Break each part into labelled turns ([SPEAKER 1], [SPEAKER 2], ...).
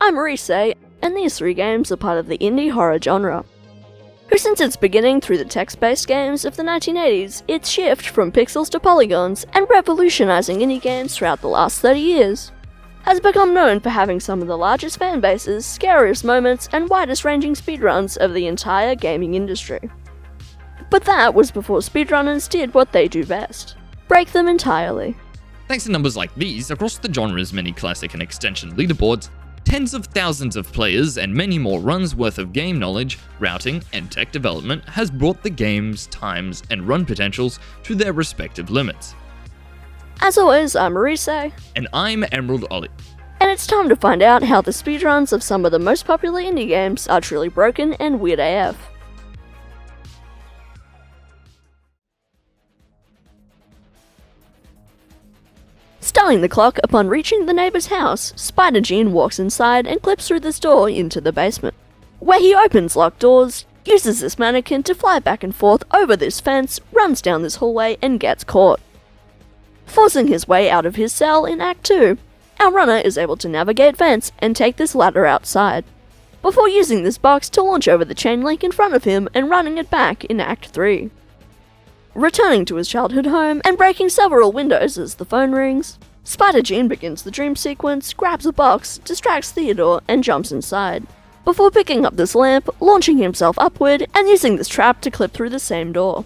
[SPEAKER 1] I'm ORISAEY, and these 3 games are part of the indie horror genre, who since its beginning through the text-based games of the 1980s, its shift from pixels to polygons and revolutionizing indie games throughout the last 30 years, has become known for having some of the largest fan bases, scariest moments, and widest ranging speedruns of the entire gaming industry. But that was before speedrunners did what they do best: break them entirely.
[SPEAKER 2] Thanks to numbers like these, across the genre's many classic and extension leaderboards, tens of thousands of players and many more runs worth of game knowledge, routing, and tech development has brought the game's times and run potentials to their respective limits.
[SPEAKER 1] As always, I'm ORISAEY.
[SPEAKER 2] And I'm Emerald Ollie.
[SPEAKER 1] And it's time to find out how the speedruns of some of the most popular indie games are truly broken and weird AF. Starting the clock upon reaching the neighbour's house, SpiderJeen walks inside and clips through this door into the basement, where he opens locked doors, uses this mannequin to fly back and forth over this fence, runs down this hallway and gets caught. Forcing his way out of his cell in Act 2, our runner is able to navigate vents and take this ladder outside, before using this box to launch over the chain link in front of him and running it back in Act 3. Returning to his childhood home and breaking several windows as the phone rings, SpiderJeen begins the dream sequence, grabs a box, distracts Theodore, and jumps inside, before picking up this lamp, launching himself upward, and using this trap to clip through the same door.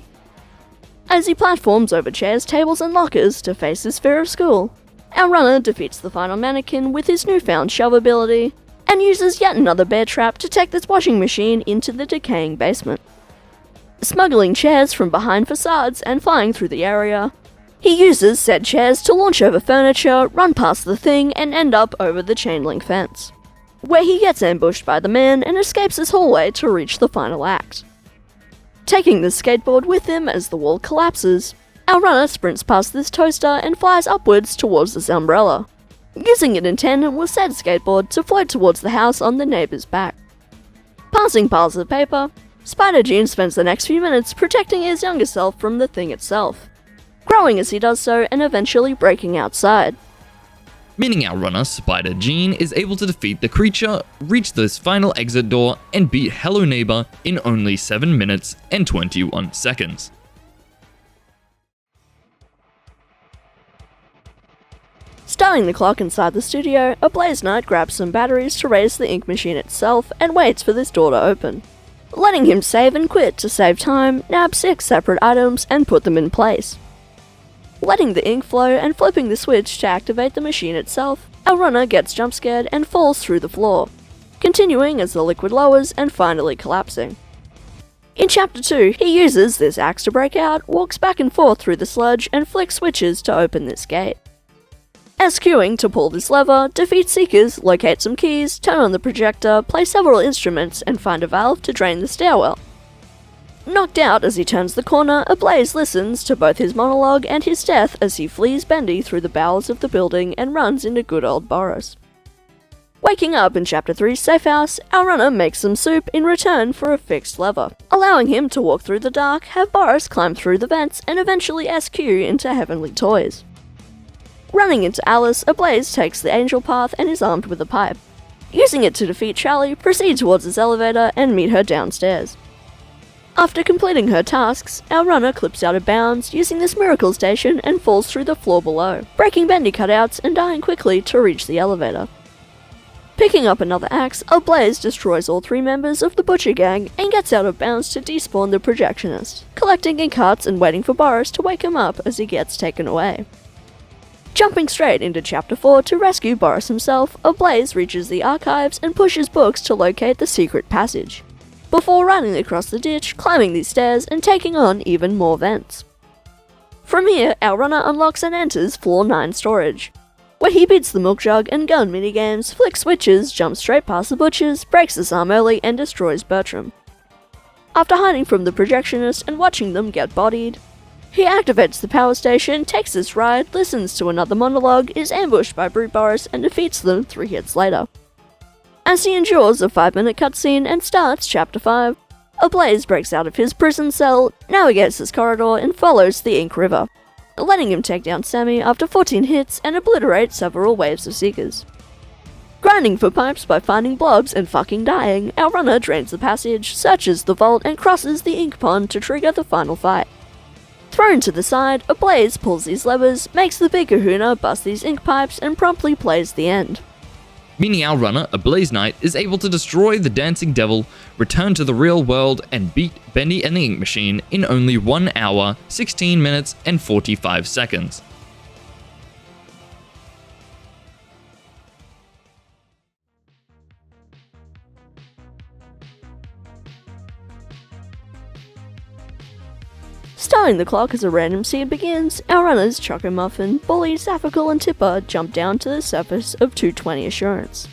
[SPEAKER 1] As he platforms over chairs, tables, and lockers to face his fear of school, our runner defeats the final mannequin with his newfound shove ability, and uses yet another bear trap to take this washing machine into the decaying basement. Smuggling chairs from behind facades and flying through the area, he uses said chairs to launch over furniture, run past the thing, and end up over the chain link fence, where he gets ambushed by the man and escapes this hallway to reach the final act. Taking the skateboard with him as the wall collapses, our runner sprints past this toaster and flies upwards towards this umbrella, using it in tandem with said skateboard to float towards the house on the neighbour's back. Passing piles of paper, SpiderJeen spends the next few minutes protecting his younger self from the thing itself, growing as he does so and eventually breaking outside.
[SPEAKER 2] Meaning our runner, SpiderJeen, is able to defeat the creature, reach this final exit door, and beat Hello Neighbour in only 7 minutes and 21 seconds.
[SPEAKER 1] Starting the clock inside the studio, Ablazeknight grabs some batteries to raise the ink machine itself and waits for this door to open, letting him save and quit to save time, nab 6 separate items and put them in place. Letting the ink flow and flipping the switch to activate the machine itself, our runner gets jump scared and falls through the floor, continuing as the liquid lowers and finally collapsing. In Chapter 2, he uses this axe to break out, walks back and forth through the sludge and flicks switches to open this gate. SQing to pull this lever, defeat Seekers, locate some keys, turn on the projector, play several instruments, and find a valve to drain the stairwell. Knocked out as he turns the corner, Ablaze listens to both his monologue and his death as he flees Bendy through the bowels of the building and runs into good old Boris. Waking up in Chapter 3's safe house, our runner makes some soup in return for a fixed lever, allowing him to walk through the dark, have Boris climb through the vents, and eventually SQ into Heavenly Toys. Running into Alice, Ablaze takes the angel path and is armed with a pipe. Using it to defeat Charlie, proceed towards his elevator and meet her downstairs. After completing her tasks, our runner clips out of bounds using this miracle station and falls through the floor below, breaking bendy cutouts and dying quickly to reach the elevator. Picking up another axe, Ablaze destroys all 3 members of the Butcher Gang and gets out of bounds to despawn the projectionist, collecting in carts and waiting for Boris to wake him up as he gets taken away. Jumping straight into Chapter 4 to rescue Boris himself, Ablaze reaches the archives and pushes books to locate the secret passage, before running across the ditch, climbing these stairs, and taking on even more vents. From here, our runner unlocks and enters Floor 9 storage, where he beats the milk jug and gun minigames, flicks switches, jumps straight past the butchers, breaks this arm early, and destroys Bertram. After hiding from the projectionist and watching them get bodied, he activates the power station, takes this ride, listens to another monologue, is ambushed by Brute Boris, and defeats them 3 hits later. As he endures a 5-minute cutscene and starts Chapter 5, Ablaze breaks out of his prison cell, navigates this corridor, and follows the Ink River, letting him take down Sammy after 14 hits and obliterate several waves of Seekers. Grinding for pipes by finding blobs and fucking dying, our runner drains the passage, searches the vault, and crosses the ink pond to trigger the final fight. Thrown to the side, Ablaze pulls these levers, makes the big kahuna bust these ink pipes, and promptly plays the end.
[SPEAKER 2] Meaning our runner, Ablazeknight, is able to destroy the dancing devil, return to the real world, and beat Bendy and the ink machine in only 1 hour, 16 minutes, and 45 seconds.
[SPEAKER 1] Starting the clock as a random seed begins, our runners ChocoMuffin, Bully, Zapheical, and Tipper jump down to the surface of 220 Assurance,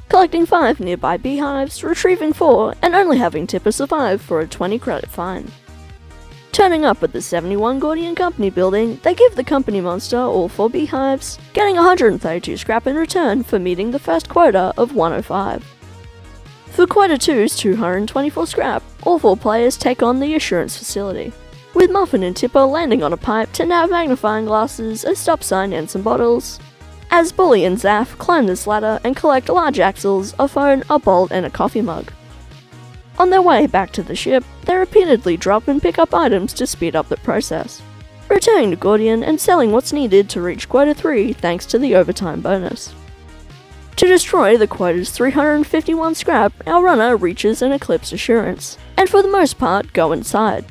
[SPEAKER 1] collecting 5 nearby beehives, retrieving 4, and only having Tipper survive for a 20 credit fine. Turning up at the 71 Gordian Company building, they give the company monster all 4 beehives, getting 132 scrap in return for meeting the first quota of 105. For quota 2's 224 scrap, all 4 players take on the Assurance facility, with Muffin and Tipper landing on a pipe to nab magnifying glasses, a stop sign, and some bottles, as Bully and Zaph climb this ladder and collect large axles, a phone, a bolt, and a coffee mug. On their way back to the ship, they repeatedly drop and pick up items to speed up the process, returning to Gordian and selling what's needed to reach quota 3 thanks to the overtime bonus. To destroy the quota's 351 scrap, our runner reaches an Eclipse Assurance, and for the most part go inside,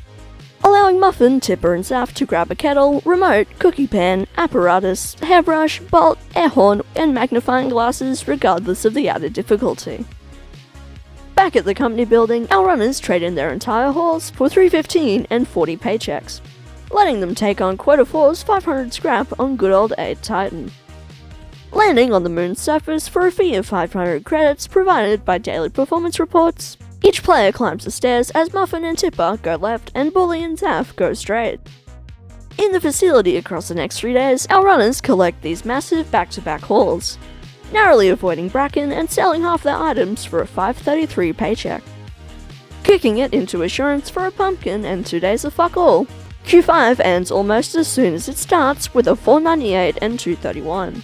[SPEAKER 1] allowing Muffin, Tipper, and Zaph to grab a kettle, remote, cookie pan, apparatus, hairbrush, bolt, air horn, and magnifying glasses regardless of the added difficulty. Back at the company building, our runners trade in their entire hauls for 315 and 40 paychecks, letting them take on quota 4's 500 scrap on good old 8 Titan. Landing on the moon's surface for a fee of 500 credits provided by daily performance reports, each player climbs the stairs as Muffin and Tipper go left and Bully and Zaph go straight. In the facility across the next 3 days, our runners collect these massive back-to-back hauls, narrowly avoiding Bracken and selling half their items for a 533 paycheck, kicking it into Assurance for a pumpkin and 2 days of fuck all. Q5 ends almost as soon as it starts with a 498 and 231.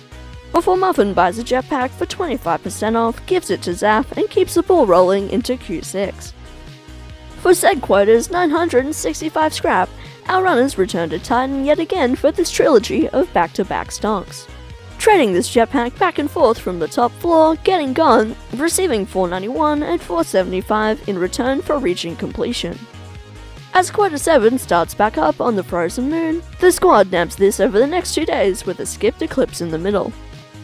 [SPEAKER 1] Before Muffin buys a jetpack for 25% off, gives it to Zaph, and keeps the ball rolling into Q6. For said quota's 965 scrap, our runners return to Titan yet again for this trilogy of back-to-back stonks, trading this jetpack back and forth from the top floor, getting gone, receiving 491 and 475 in return for reaching completion. As quota 7 starts back up on the frozen moon, the squad nabs this over the next 2 days with a skipped eclipse in the middle,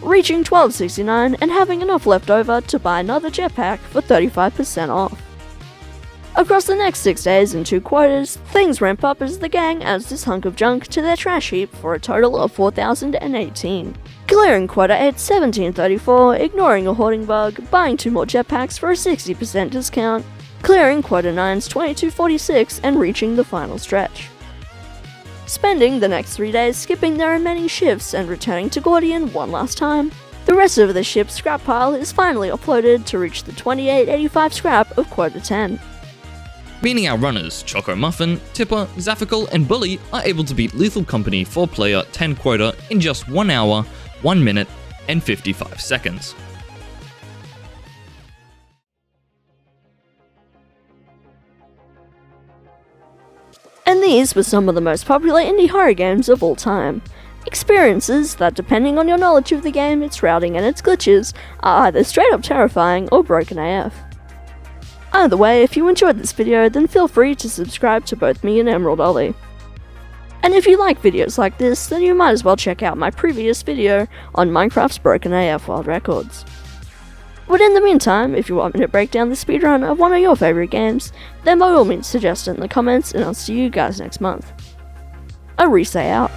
[SPEAKER 1] reaching 1269 and having enough left over to buy another jetpack for 35% off. Across the next 6 days and 2 quotas, things ramp up as the gang adds this hunk of junk to their trash heap for a total of 4018. Clearing quota 8's 1734, ignoring a hoarding bug, buying 2 more jetpacks for a 60% discount, clearing quota 9's 2246 and reaching the final stretch. Spending the next 3 days skipping their remaining shifts and returning to Gordian one last time, the rest of the ship's scrap pile is finally uploaded to reach the 2885 scrap of quota 10.
[SPEAKER 2] Meaning our runners, ChocoMuffin, Tipper, Zapheical, and Bully are able to beat Lethal Company 4-player 10 quota in just 1 hour, 1 minute, and 55 seconds.
[SPEAKER 1] And these were some of the most popular indie horror games of all time. Experiences that, depending on your knowledge of the game, its routing and its glitches, are either straight up terrifying or broken AF. Either way, if you enjoyed this video, then feel free to subscribe to both me and Emerald Ollie. And if you like videos like this, then you might as well check out my previous video on Minecraft's Broken AF World Records. But in the meantime, if you want me to break down the speedrun of one of your favourite games, then by all means suggest it in the comments and I'll see you guys next month. ORISAEY out.